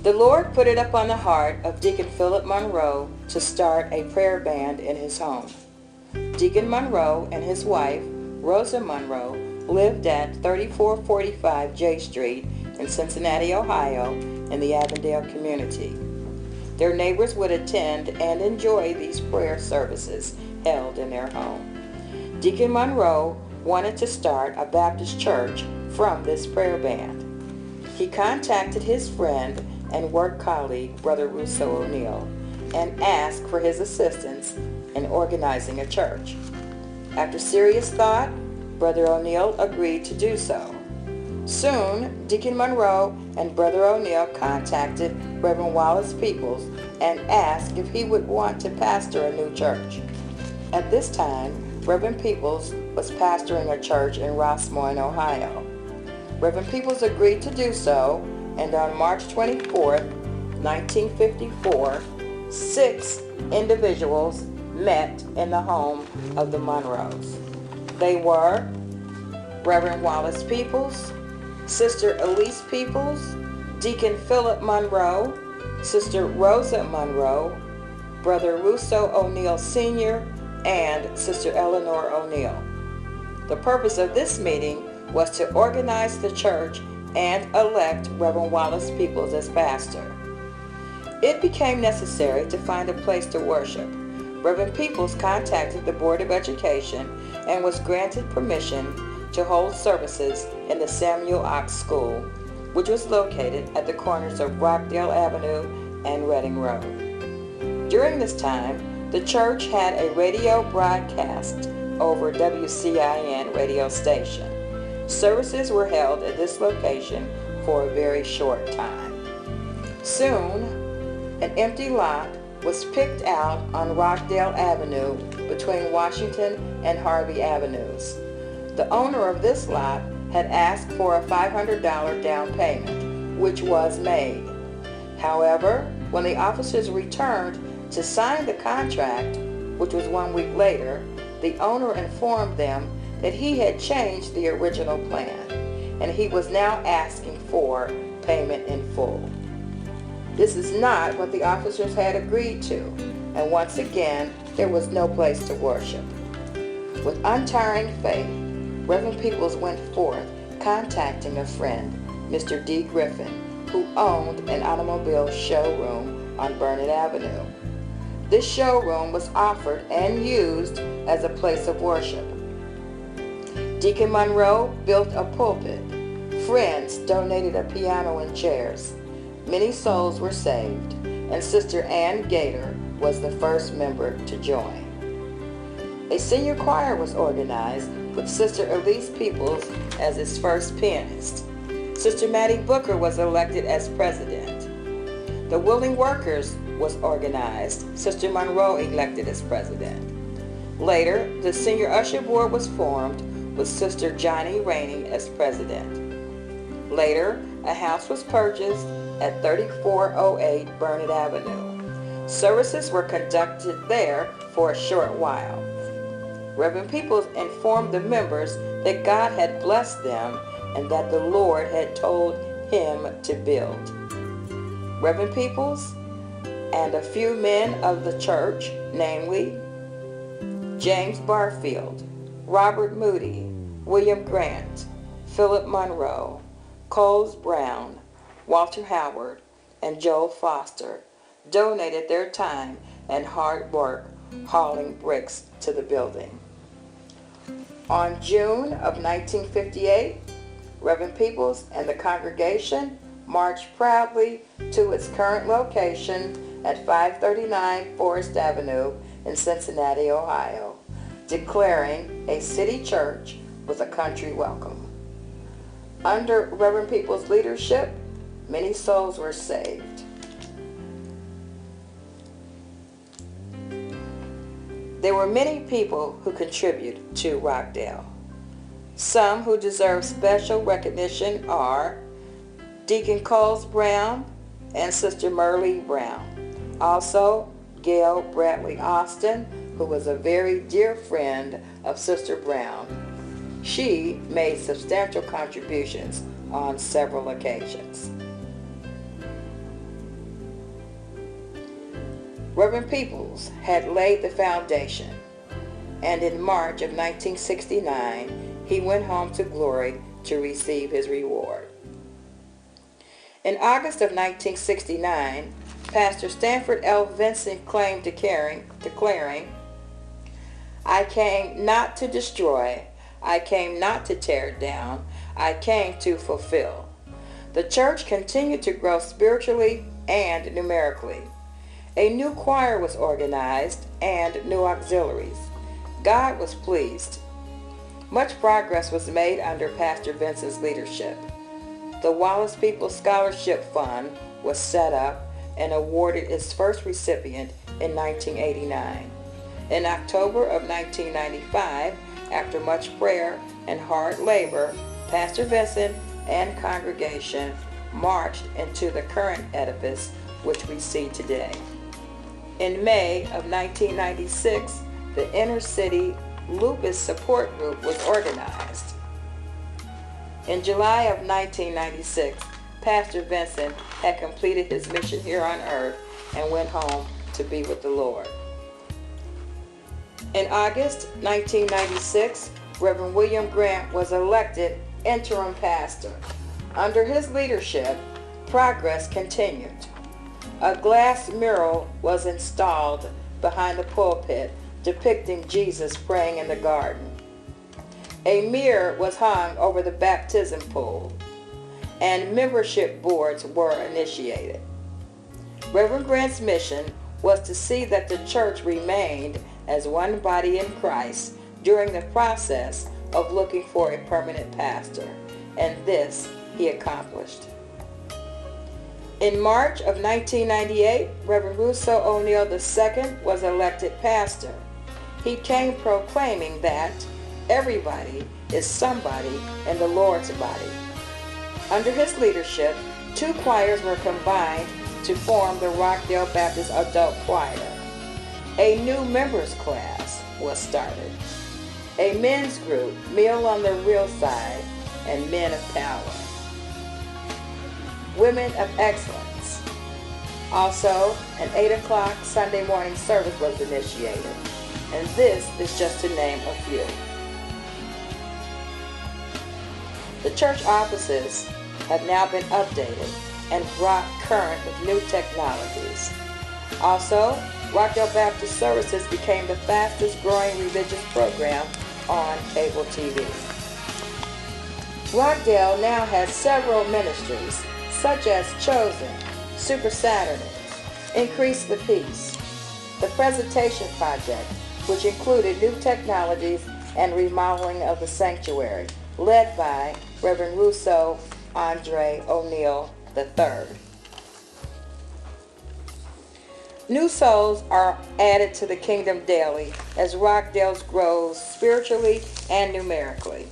The Lord put it upon the heart of Deacon Philip Monroe to start a prayer band in his home. Deacon Monroe and his wife, Rosa Monroe, lived at 3445 J Street in Cincinnati, Ohio, in the Avondale community. Their neighbors would attend and enjoy these prayer services held in their home. Deacon Monroe wanted to start a Baptist church from this prayer band. He contacted his friend and work colleague, Brother Russo O'Neill, and asked for his assistance in organizing a church. After serious thought, Brother O'Neill agreed to do so. Soon, Deacon Monroe and Brother O'Neill contacted Reverend Wallace Peoples and asked if he would want to pastor a new church. At this time, Reverend Peoples was pastoring a church in Ross Moines, Ohio. Reverend Peoples agreed to do so, and on March 24, 1954, 6 individuals met in the home of the Monroes. They were Reverend Wallace Peoples, Sister Elise Peoples, Deacon Philip Monroe, Sister Rosa Monroe, Brother Russo O'Neill Sr., and Sister Eleanor O'Neill. The purpose of this meeting was to organize the church and elect Reverend Wallace Peoples as pastor. It became necessary to find a place to worship. Reverend Peoples contacted the Board of Education and was granted permission to hold services in the Samuel Ox School, which was located at the corners of Rockdale Avenue and Reading Road. During this time, the church had a radio broadcast over WCIN radio station. Services were held at this location for a very short time. Soon, an empty lot was picked out on Rockdale Avenue between Washington and Harvey Avenues. The owner of this lot had asked for a $500 down payment, which was made. However, when the officers returned to sign the contract, which was 1 week later, the owner informed them that he had changed the original plan, and he was now asking for payment in full. This is not what the officers had agreed to, and once again, there was no place to worship. With untiring faith, Reverend Peoples went forth, contacting a friend, Mr. D. Griffin, who owned an automobile showroom on Burnett Avenue. This showroom was offered and used as a place of worship. Deacon Monroe built a pulpit. Friends donated a piano and chairs. Many souls were saved, and Sister Ann Gator was the first member to join. A senior choir was organized with Sister Elise Peoples as its first pianist. Sister Mattie Booker was elected as president. The Willing Workers was organized. Sister Monroe elected as president. Later, the senior usher board was formed with Sister Johnny Rainey as president. Later, a house was purchased at 3408 Burnett Avenue. Services were conducted there for a short while. Reverend Peoples informed the members that God had blessed them and that the Lord had told him to build. Reverend Peoples and a few men of the church, namely James Barfield, Robert Moody, William Grant, Philip Monroe, Coles Brown, Walter Howard, and Joel Foster, donated their time and hard work hauling bricks to the building. On June of 1958, Reverend Peoples and the congregation marched proudly to its current location at 539 Forest Avenue in Cincinnati, Ohio, declaring a city church with a country welcome. Under Reverend Peoples' leadership, many souls were saved. There were many people who contribute to Rockdale. Some who deserve special recognition are Deacon Coles Brown and Sister Merle Brown. Also, Gail Bradley Austin, who was a very dear friend of Sister Brown. She made substantial contributions on several occasions. Reverend Peoples had laid the foundation, and in March of 1969, he went home to glory to receive his reward. In August of 1969, Pastor Stanford L. Vincent claimed declaring, "I came not to destroy, I came not to tear down, I came to fulfill." The church continued to grow spiritually and numerically. A new choir was organized and new auxiliaries. God was pleased. Much progress was made under Pastor Vincent's leadership. The Wallace Peoples Scholarship Fund was set up and awarded its first recipient in 1989. In October of 1995, after much prayer and hard labor, Pastor Vincent and congregation marched into the current edifice which we see today. In May of 1996, the Inner City Lupus Support Group was organized. In July of 1996, Pastor Vincent had completed his mission here on earth and went home to be with the Lord. In August 1996, Reverend William Grant was elected interim pastor. Under his leadership, progress continued. A glass mural was installed behind the pulpit depicting Jesus praying in the garden. A mirror was hung over the baptism pool, and membership boards were initiated. Reverend Grant's mission was to see that the church remained as one body in Christ during the process of looking for a permanent pastor, and this he accomplished. In March of 1998, Reverend Russo O'Neill II was elected pastor. He came proclaiming that everybody is somebody in the Lord's body. Under his leadership, 2 choirs were combined to form the Rockdale Baptist Adult Choir. A new members class was started. A men's group, Meal on the Real Side, and Men of Power. Women of Excellence. Also, an 8 o'clock Sunday morning service was initiated, and this is just to name a few. The church offices have now been updated and brought current with new technologies. Also, Rockdale Baptist Services became the fastest growing religious program on cable TV. Rockdale now has several ministries, such as Chosen, Super Saturdays, Increase the Peace, the Presentation Project, which included new technologies and remodeling of the sanctuary, led by Reverend Russo Andre O'Neill III. New souls are added to the kingdom daily as Rockdale grows spiritually and numerically.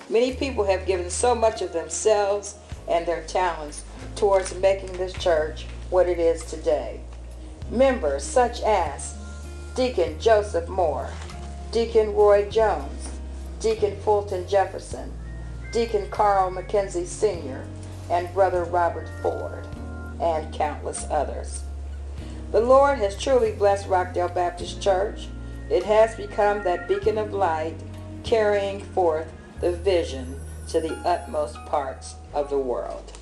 Many people have given so much of themselves and their talents towards making this church what it is today. Members such as Deacon Joseph Moore, Deacon Roy Jones, Deacon Fulton Jefferson, Deacon Carl McKenzie Sr., and Brother Robert Ford, and countless others. The Lord has truly blessed Rockdale Baptist Church. It has become that beacon of light, carrying forth the vision to the utmost parts of the world.